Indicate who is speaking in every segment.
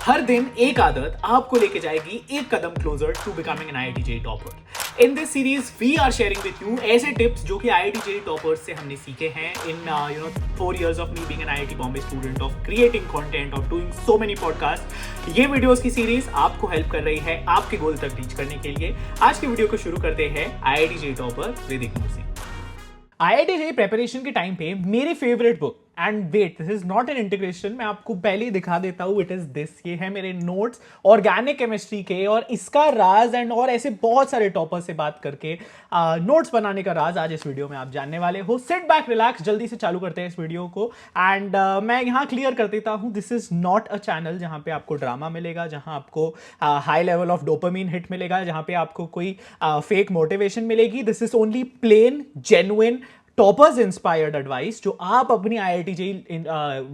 Speaker 1: हर दिन एक आदत आपको लेके जाएगी एक कदम closer to becoming an IIT JEE topper. In this series we are sharing with you ऐसे टिप्स जो कि IIT JEE टॉपर्स से हमने सीखे हैं in 4 years of me being an IIT Bombay student, of creating content, of doing so many podcasts। ये videos की series आपको हेल्प कर रही है आपके गोल तक रीच करने के लिए। आज की वीडियो को शुरू करते हैं IIT JEE topper with Ignoor Singh. IIT JEE preparation के टाइम पे मेरी favourite book, and wait this is not an integration, मैं आपको पहले ही दिखा देता हूँ, इट इज दिस। ये है मेरे नोट्स ऑर्गेनिक केमिस्ट्री के, और इसका राज एंड और ऐसे बहुत सारे टॉपर से बात करके नोट्स बनाने का राज आज इस वीडियो में आप जानने वाले हो। सिट बैक रिलैक्स, जल्दी से चालू करते हैं इस वीडियो को। एंड मैं यहाँ क्लियर कर देता हूँ, this is not a channel जहाँ पे आपको ड्रामा मिलेगा, जहाँ आपको high level of dopamine hit मिलेगा, जहाँ पे आपको कोई फेक मोटिवेशन मिलेगी। This is only plain genuine toppers inspired advice जो आप अपनी IIT JEE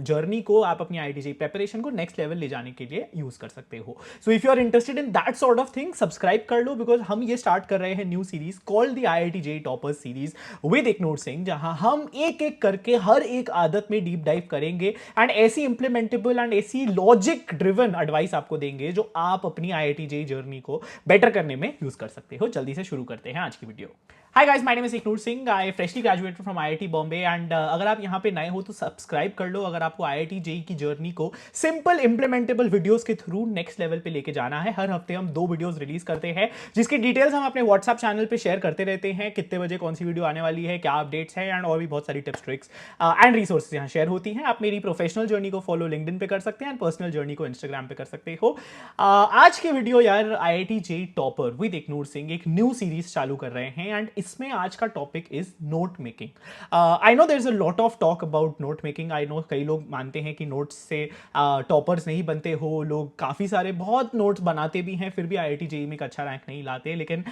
Speaker 1: जर्नी को, आप अपनी IIT JEE प्रेपरेशन को नेक्स्ट लेवल ले जाने के लिए यूज कर सकते हो। So if you are interested in that sort of thing, subscribe कर लो, बिकॉज हम ये स्टार्ट कर रहे हैं new series called the IIT JEE toppers series with Ignoor Singh, जहां हम एक एक करके हर एक आदत में डीप डाइव करेंगे एंड ऐसी इंप्लीमेंटेबल एंड ऐसी लॉजिक ड्रिवन एडवाइस आपको देंगे जो आप अपनी IIT JEE जर्नी को बेटर करने में यूज कर सकते हो। जल्दी से शुरू करते हैं आज की video. Hi guys, my name is Ignoor Singh. I freshly graduated from IIT Bombay and अगर आप यहाँ पे नए हो तो सब्सक्राइब कर लो अगर आपको IIT JEE की जर्नी को सिंपल इंप्लीमेंटेबल वीडियोस के थ्रू नेक्स्ट लेवल पे लेके जाना है। हर हफ्ते हम 2 वीडियोस रिलीज करते हैं जिसकी डिटेल्स हम अपने व्हाट्सएप चैनल पे शेयर करते रहते हैं, कितने बजे कौन सी वीडियो आने वाली है, क्या अपडेट्स हैं, एंड और भी बहुत सारी टिप्स ट्रिक्स एंड रिसोर्सेज यहाँ शेयर होती हैं। आप मेरी प्रोफेशनल जर्नी को फॉलो लिंक्डइन पे कर सकते हैं एंड पर्सनल जर्नी को इंस्टाग्राम पे कर सकते हो। आज की वीडियो यार IIT JEE topper with Ignoor Singh एक न्यू सीरीज चालू कर रहे हैं एंड इसमें आज का topic is note making. I know there is a lot of talk about note making. I know कई लोग मानते हैं कि नोट्स से टॉपर्स नहीं बनते हो, लोग काफ़ी सारे बहुत नोट्स बनाते भी हैं फिर भी IIT JEE में एक अच्छा रैंक नहीं लाते, लेकिन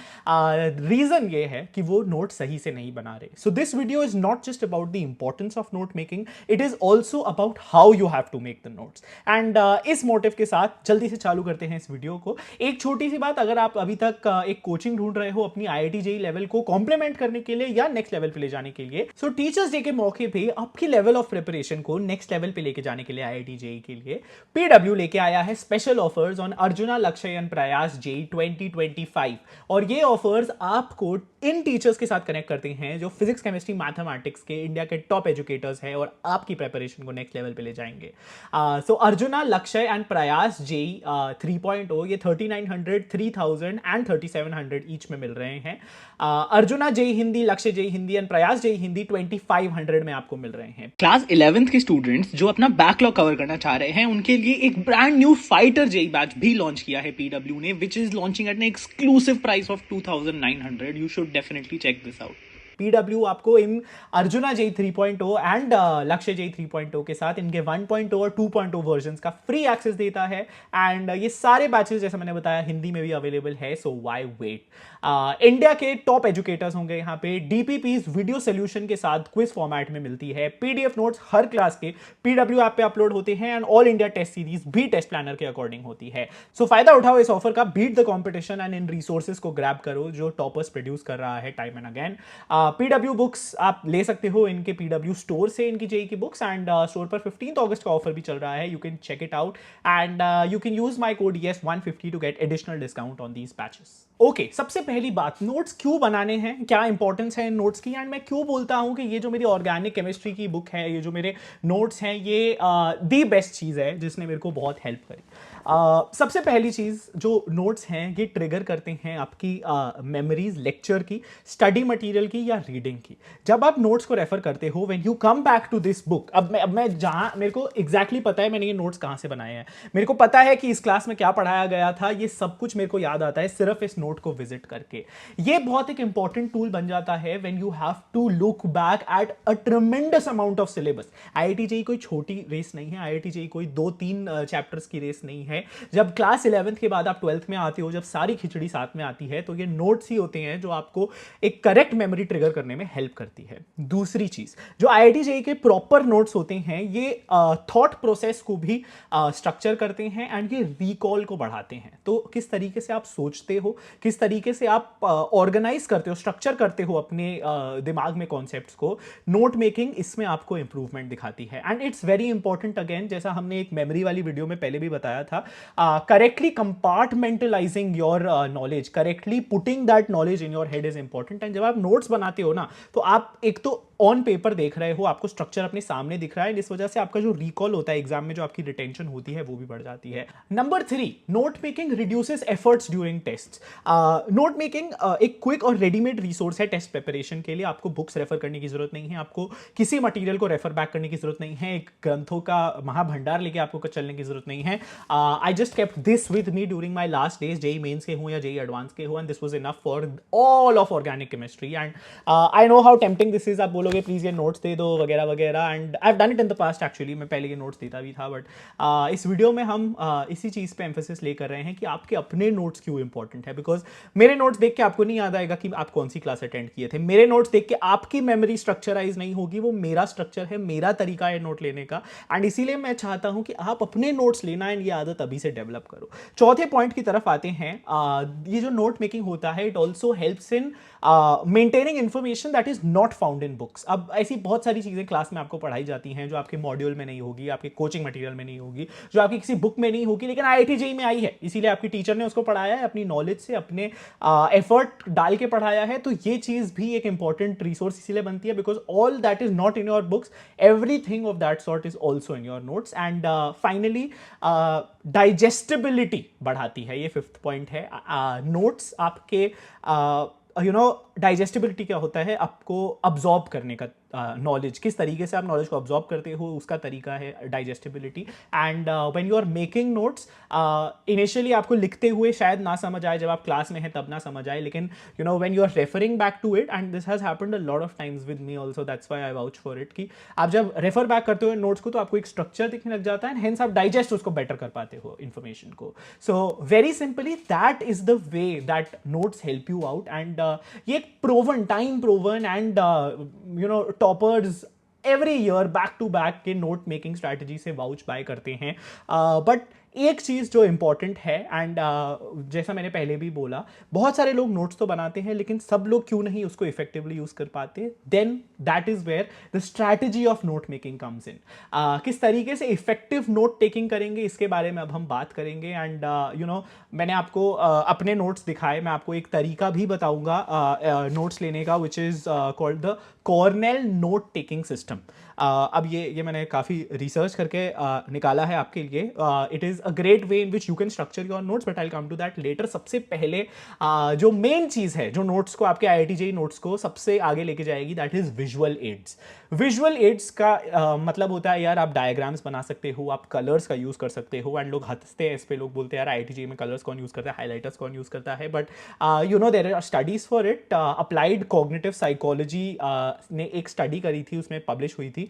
Speaker 1: रीज़न ये है कि वो नोट सही से नहीं बना रहे। So this video is not just about the importance of note making, it is also about how you have to make the notes. And इस मोटिव के साथ जल्दी से चालू करते हैं इस वीडियो को। एक छोटी सी बात, अगर आप अभी तक एक कोचिंग ढूंढ रहे हो अपनी IIT JEE लेवल को कॉम्प्लीमेंट करने के लिए या नेक्स्ट लेवल पे ले जाने के लिए, सो टीचर्स डे के मौके पे आपकी लेवल ऑफ प्रिपरेशन को नेक्स्ट लेवल पे लेके जाने के लिए IIT JEE के लिए PW लेके आया है स्पेशल ऑफर्स ऑन अर्जुना लक्ष्य एंड प्रयास JEE 2025। और ये ऑफर्स आपको इन टीचर्स के साथ कनेक्ट करते हैं जो फिजिक्स केमिस्ट्री मैथमेटिक्स के इंडिया के टॉप एजुकेटर्स हैं और आपकी प्रिपरेशन को नेक्स्ट लेवल पे ले जाएंगे। सो अर्जुना लक्ष्य एंड प्रयास JEE 3.0 ये 3900, 3000 एंड 3700 ईच में मिल रहे हैं। अर्जुना JEE हिंदी, लक्ष्य JEE हिंदी एंड प्रयास JEE हिंदी 2500 में आपको मिल रहे हैं। क्लास 11th के स्टूडेंट्स जो अपना बैकलॉग कवर करना चाह रहे हैं उनके लिए एक brand new fighter JEE batch भी लॉन्च किया है PW ने, which is launching at an exclusive price of 2900। You should definitely check this out. PW आपको इन Arjuna JEE 3.0 and Lakshya JEE 3.0 के साथ इनके 1.0 और 2.0 वर्जन्स का फ्री एक्सेस देता है। एंड ये सारे बैचेस जैसे मैंने बताया हिंदी में भी अवेलेबल है, सो व्हाई वेट। इंडिया के टॉप एजुकेटर्स होंगे यहाँ पे। DPPs वीडियो सोल्यूशन के साथ क्विज फॉर्मेट में मिलती है। PDF नोट्स हर क्लास के PW ऐप पे अपलोड होते हैं and all India test series भी टेस्ट प्लानर के अकॉर्डिंग होती है। सो फायदा उठाओ इस ऑफर का, बीट द कॉम्पिटिशन एंड इन रिसोर्सेज को ग्रैब करो जो टॉपर्स प्रोड्यूस कर रहा है time and again. PW books आप ले सकते हो इनके PW स्टोर से, इनकी JEE की बुक्स, एंड स्टोर पर 15 अगस्त का ऑफर भी चल रहा है। You can check it out and you can use my code YES150 to get additional discount on these batches. Okay, सबसे पहली बात, नोट्स क्यों बनाने हैं, क्या इंपॉर्टेंस है इन नोट्स की, एंड मैं क्यों बोलता हूं कि ये जो मेरी ऑर्गेनिक केमिस्ट्री की बुक है, ये जो मेरे नोट्स हैं, ये दी बेस्ट चीज़ है जिसने मेरे को बहुत हेल्प करी। सबसे पहली चीज़, जो नोट्स हैं ये ट्रिगर करते हैं आपकी मेमोरीज लेक्चर की, स्टडी मटेरियल की या रीडिंग की। जब आप नोट्स को रेफर करते हो, when you come back to this book, अब मैं जहाँ मेरे को एग्जैक्टली पता है मैंने ये नोट्स कहाँ से बनाए हैं, मेरे को पता है कि इस क्लास में क्या पढ़ाया गया था, ये सब कुछ मेरे को याद आता है सिर्फ इस नोट को विजिट करके। ये बहुत एक इंपॉर्टेंट टूल बन जाता है when you have to look back at a tremendous amount of syllabus. IIT JEE कोई छोटी रेस नहीं है, IIT JEE कोई 2-3 चैप्टर्स की रेस नहीं है। जब क्लास 11th के बाद आप 12th में आते हो, जब सारी खिचड़ी साथ में आती है, तो ये नोट्स ही होते हैं जो आपको एक करेक्ट मेमोरी ट्रिगर स्ट्रक्चर करने में हेल्प करती है। दूसरी चीज, जो आईआईटी जेईई के प्रॉपर नोट्स होते हैं ये थॉट प्रोसेस को भी स्ट्रक्चर करते हैं एंड ये रिकॉल को बढ़ाते हैं। तो किस तरीके से आप सोचते हो, किस तरीके से आप ऑर्गेनाइज करते हो, स्ट्रक्चर करते हो अपने दिमाग में कॉन्सेप्ट्स को, नोट मेकिंग इसमें आपको इंप्रूवमेंट दिखाती है। And it's very important, again जैसा हमने एक मेमोरी वाली वीडियो में पहले भी बताया था, correctly compartmentalising your knowledge, correctly putting that knowledge in your head is important. And जब आप नोट्स बनाते हो ना, तो आप एक तो ऑन पेपर देख रहे हो, आपको स्ट्रक्चर अपने सामने दिख रहा है, इस वजह से आपका जो रिकॉल होता है एग्जाम में, जो आपकी रिटेंशन होती है वो भी बढ़ जाती है। Number 3, note making reduces efforts during test. Note making एक क्विक और रेडीमेड रिसोर्स है टेस्ट प्रिपरेशन के लिए। आपको बुक्स रेफर करने की जरूरत नहीं है, आपको किसी मटेरियल को रेफर बैक करने की जरूरत नहीं है, एक ग्रंथों का महाभंडार लेके आपको चलने की जरूरत नहीं है। I just kept this with me during my last days, JEE Mains के हो या जेई एडवांस के हो, and this was enough for all of organic chemistry. And I know how tempting this is, आप बोलोगे प्लीज ये notes दे दो वगैरह वगैरह, and I have done it in the past actually, मैं पहले ये नोट्स देता भी था, बट इस वीडियो में हम इसी चीज पे एम्फेसिस लेकर रहे हैं कि आपके अपने नोट्स क्यों इंपॉर्टेंट है। बिकॉज मेरे नोट्स देख के आपको नहीं याद आएगा कि आप कौन सी क्लास अटेंड किए थे, मेरे नोट्स देख के आपकी मेमोरी स्ट्रक्चराइज नहीं होगी, वो मेरा स्ट्रक्चर है, मेरा तरीका है नोट लेने का, एंड इसीलिए मैं चाहता हूं कि आप अपने नोट्स लेना एंड ये आदत अभी से डेवलप करो। चौथे पॉइंट की तरफ आते हैं, ये जो नोट मेकिंग होता है, it also helps in maintaining information that is not found in books. अब ऐसी बहुत सारी चीजें क्लास में आपको पढ़ाई जाती हैं जो आपके मॉड्यूल में नहीं होगी, आपके कोचिंग मटेरियल में नहीं होगी, जो आपकी किसी बुक में नहीं होगी, लेकिन आईआईटी जेईई में आई है, इसीलिए आपकी टीचर ने उसको पढ़ाया है, अपनी नॉलेज से, अपने एफर्ट डाल के पढ़ाया है। तो ये चीज भी एक इंपॉर्टेंट रिसोर्स इसीलिए बनती है, because all that is not in your books, everything of that sort is also in your notes. And finally digestibility बढ़ाती है, ये फिफ्थ पॉइंट है। नोट्स आपके डाइजेस्टिबिलिटी क्या होता है, आपको अब्जॉर्ब करने का नॉलेज, किस तरीके से आप नॉलेज को अब्जॉर्ब करते हो उसका तरीका है digestibility. And when you are making notes, initially आपको लिखते हुए शायद ना समझ आए, जब आप क्लास में है तब ना समझ आए, लेकिन when you are referring back to it, and this has happened a lot of times with me also, that's why I vouch for it, कि आप जब रेफर बैक करते हो नोट्स को तो आपको एक स्ट्रक्चर दिखने लग जाता है, एंड हेंस आप डाइजेस्ट उसको बेटर कर पाते हो इंफॉर्मेशन को। So very simply that is the way that notes help you out. And ये एक proven, time proven and toppers every year back to back के नोट मेकिंग स्ट्रैटेजी से वाउच बाय करते हैं। बट एक चीज जो इंपॉर्टेंट है, एंड जैसा मैंने पहले भी बोला, बहुत सारे लोग नोट्स तो बनाते हैं, लेकिन सब लोग क्यों नहीं उसको इफेक्टिवली यूज कर पाते, then that is where the strategy of note making comes in. किस तरीके से इफेक्टिव नोट टेकिंग करेंगे इसके बारे में अब हम बात करेंगे। एंड मैंने आपको अपने नोट्स दिखाए, मैं आपको एक तरीका भी बताऊंगा नोट्स लेने का, which is called the Cornell note taking system. अब ये मैंने काफ़ी रिसर्च करके निकाला है आपके लिए। It is a great way in which you can structure your notes, but I come to that later. सबसे पहले जो मेन चीज़ है जो नोट्स को, आपके आईआईटी जेईई नोट्स को सबसे आगे लेके जाएगी, that is visual aids. Visual aids का मतलब होता है, यार आप डायग्राम्स बना सकते हो, आप कलर्स का यूज़ कर सकते हो, एंड लोग हंसते हैं इस पे, लोग बोलते हैं यार आईआईटी जेईई में कलर्स कौन यूज़ करता है, हाईलाइटर्स कौन यूज़ करता है, but there are studies for it. Applied cognitive psychology ने एक स्टडी करी थी, उसमें पब्लिश हुई थी,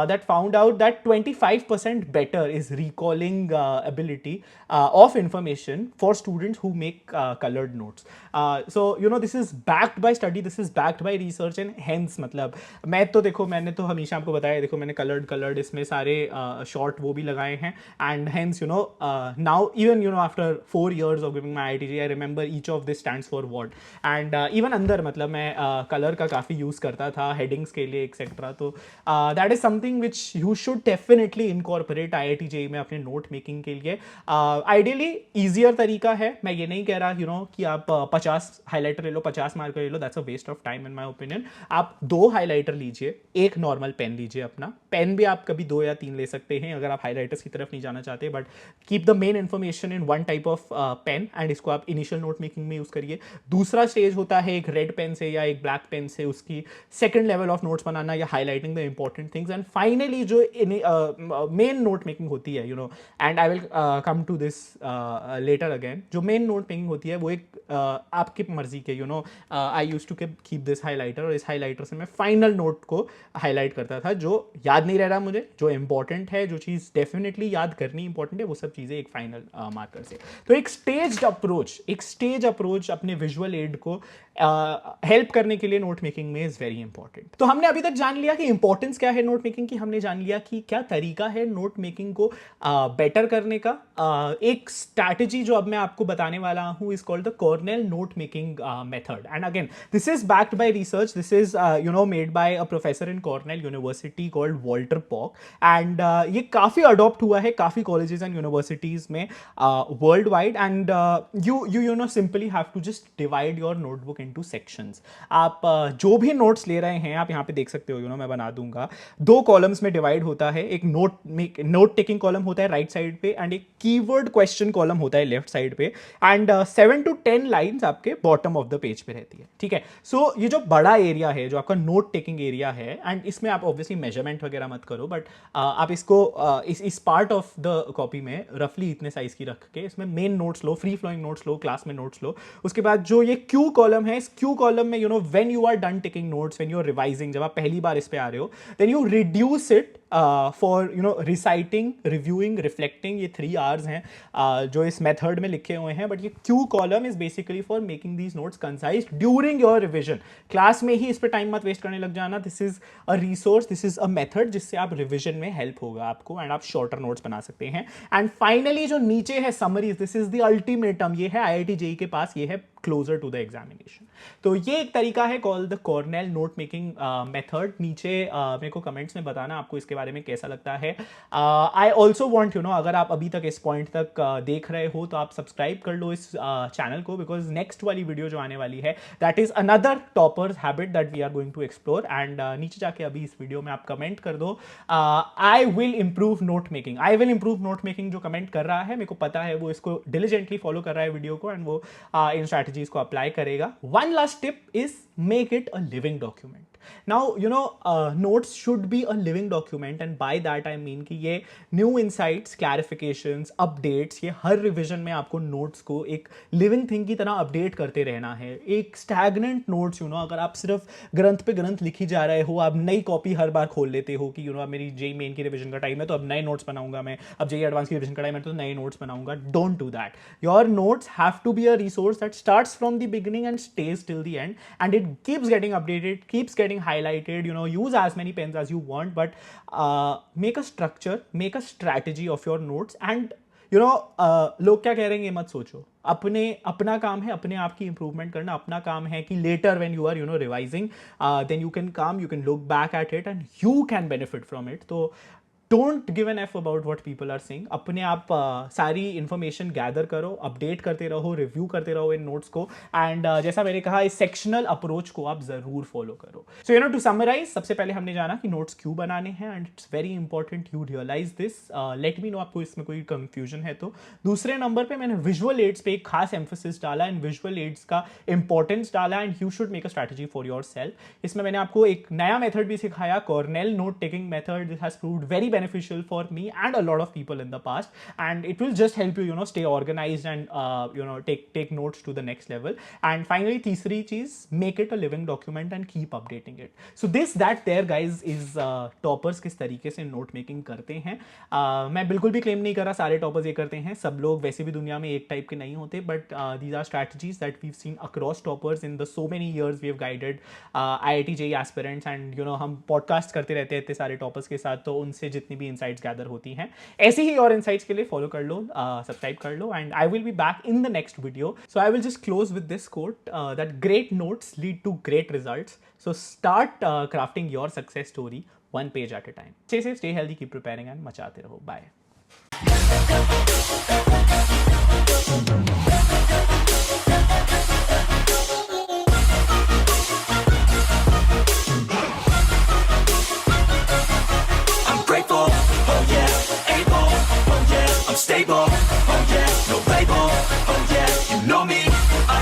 Speaker 1: that found out that 25% better is recalling ability of information for students who make colored notes. So this is backed by study, this is backed by research, and hence मतलब मैं तो देखो, मैंने तो हमेशा आपको बताया, देखो मैंने colored इसमें सारे short वो भी लगाए हैं, and hence now even after 4 years of giving my IIT I remember each of this stands for what, and even अंदर मतलब मैं color का काफ़ी यूज़ करता था headings के लिए एक्सेट्रा। तो that is something which you should definitely incorporate IIT JEE में अपने नोट मेकिंग के लिए। आइडियली ईजियर तरीका है, मैं ये नहीं कह रहा कि आप 50 हाईलाइटर ले लो, 50 मार्कर ले लो, that's a waste of time in my opinion. आप 2 हाईलाइटर लीजिए, एक नॉर्मल पेन लीजिए, अपना पेन भी आप कभी 2 या 3 ले सकते हैं अगर आप हाईलाइटर्स की तरफ नहीं जाना चाहते, but keep the main information in one type of pen, and इसको आप इनिशियल नोट मेकिंग में यूज करिए। दूसरा स्टेज होता है एक रेड पेन से या एक ब्लैक पेन से उसकी सेकेंड लेवल ऑफ नोट्स बनाना या highlighting the important things, and finally जो मेन नोट मेकिंग होती है, and I will come to this later again, जो मेन नोट मेकिंग होती है वो एक आपकी मर्जी के I use to keep this highlighter, और इस हाईलाइटर से मैं फाइनल नोट को हाईलाइट करता था जो याद नहीं रह रहा मुझे, जो इंपॉर्टेंट है, जो चीज़ डेफिनेटली याद करनी इंपॉर्टेंट है, वो सब चीज़ें एक फाइनल मार्कर से। तो एक स्टेज अप्रोच अपने विजुअल एड को हेल्प करने के लिए नोट मेकिंग में इज वेरी इंपॉर्टेंट। तो हमने अभी तक जान लिया कि इंपॉर्टेंस क्या है नोट मेकिंग की, हमने जान लिया कि क्या तरीका है नोट मेकिंग को बेटर करने का। एक स्ट्रैटेजी जो अब मैं आपको बताने वाला हूं is called the Cornell note making method, and again this is backed by research, this is made by a professor in Cornell university called Walter Pauk, and ये काफी अडॉप्ट हुआ है काफी कॉलेजेस एंड यूनिवर्सिटीज में world wide, and you simply have to just divide your notebook into sections. आप जो भी notes ले रहे हैं, आप यहाँ पे देख सकते हो, मैं बना दूंगा, 2 कॉलम्स में डिवाइड होता है। एक नोट टेकिंग कॉलम होता है राइट साइड पे, एंड एक कीवर्ड क्वेश्चन कॉलम होता है लेफ्ट साइड पे, एंड 7 to 10 लाइंस आपके बॉटम ऑफ द पेज पे रहती है, ठीक है। सो ये जो बड़ा एरिया है, जो आपका नोट टेकिंग एरिया है, एंड इसमें आप ऑब्वियसली मेजरमेंट वगैरह मत करो, बट आप इसको इस पार्ट ऑफ द कॉपी में रफली इतने साइज की रख के इसमें मेन नोट्स लो, फ्री फ्लोइंग नोट्स लो, क्लास में नोट्स लो। उसके बाद जो ये क्यू कॉलम है, इस क्यू कॉलम में when you are done taking notes, when you are revising, जब आप पहली बार इस पे आ रहे हो, then you reduce it for reciting, reviewing, reflecting, ये 3 R's हैं जो इस मेथड में लिखे हुए हैं। बट ये cue column is basically for making these notes concise during your revision. Class में ही इस पे टाइम मत वेस्ट करने लग जाना। This is a resource, this is a method जिससे आप रिविजन में हेल्प होगा आपको, एंड आप शॉर्टर नोट्स बना सकते हैं। एंड फाइनली जो नीचे है summaries, this is the ultimatum, ये है IIT JEE के पास, ये है क्लोजर टू द एग्जामिनेशन। तो ये एक तरीका है called the Cornell note making method. नीचे मेरे को कमेंट्स में बताना आपको इसके बारे में कैसा लगता है। आई ऑल्सो वॉन्ट अगर आप अभी तक इस पॉइंट तक देख रहे हो तो आप सब्सक्राइब कर लो इस चैनल को, बिकॉज नेक्स्ट वाली वीडियो जो आने वाली है that is another toppers habit that we are going to explore. And नीचे जाके अभी इस वीडियो में आप कमेंट कर दो, I will improve note making, I will improve note making. जो कमेंट कर रहा है मेरे को पता है वो इसको डिलिजेंटली फॉलो कर रहा है वीडियो को, एंड वो इन स्ट्रैटेजीज को अप्लाई करेगा। One last tip is make it a living document. Now, notes should be a living document, and by that I mean कि ये new insights, clarifications, updates, ये हर revision में आपको notes को एक living thing की तरह update करते रहना है। एक stagnant notes, अगर आप सिर्फ ग्रंथ पे ग्रंथ लिखी जा रहे हो, आप नई कॉपी हर बार खोल लेते हो कि अब मेरी JEE मेन की रिविजन का टाइम है तो अब नए नोट्स बनाऊंगा मैं, अब JEE एडवांस की रिविजन का टाइम है तो नए नोट्स बनाऊंगा। Don't do that. Your notes have to be a resource that starts from the beginning and stage till the end, and it keeps getting updated, keeps getting highlighted, use as many pens as you want, but make a structure, make a strategy of your notes, and लोग क्या कह रहे हैं ये मत सोचो। अपना काम है अपने आप की इंप्रूवमेंट करना, अपना काम है कि later when you are revising, then you can look back at it and you can benefit from it. तो don't give an F about what people are saying. अपने आप सारी इंफॉर्मेशन गैदर करो, अपडेट करते रहो, रिव्यू करते रहो इन notes को, एंड जैसा मैंने कहा इस सेक्शनल अप्रोच को आप जरूर फॉलो करो। सो टू समराइज, सबसे पहले हमने जाना कि नोट्स क्यों बनाने हैं, and it's very important you realise this. Let me know आपको इसमें कोई कंफ्यूजन है तो। दूसरे नंबर पे मैंने विजुअल एड्स पे एक खास एम्फोसिस डाला, एंड विजुअल एड्स का इंपॉर्टेंस डाला, and you should make a strategy for your self. इसमें मैंने आपको एक नया मेथड भी सिखाया, Cornell note taking method. This has proved very beneficial for me and a lot of people in the past, and it will just help you stay organized and take notes to the next level. And finally, तीसरी चीज, make it a living document and keep updating it. So that there guys is toppers किस तरीके से note making करते हैं। मैं बिल्कुल भी क्लेम नहीं कर रहा सारे टॉपर्स ये करते हैं, सब लोग वैसे भी दुनिया में एक टाइप के नहीं होते, but these are strategies that we've seen across toppers in the so many years we have guided IIT JEE aspirants, and हम पॉडकास्ट करते रहते हैं इतने सारे टॉपर्स के साथ, तो उनसे जितनी भी इंसाइट्स गैदर होती हैं ऐसी ही और इंसाइट्स के लिए फॉलो कर लो, सब्सक्राइब कर लो, and I will be back in the next video. So I will just close with this quote that great notes lead to great results. So start crafting your success story one page at a time. Stay safe, stay healthy, keep preparing and मचाते रहो। Bye.
Speaker 2: Grateful, oh yeah, able, oh yeah, I'm stable, oh yeah, no label, oh yeah, you know me.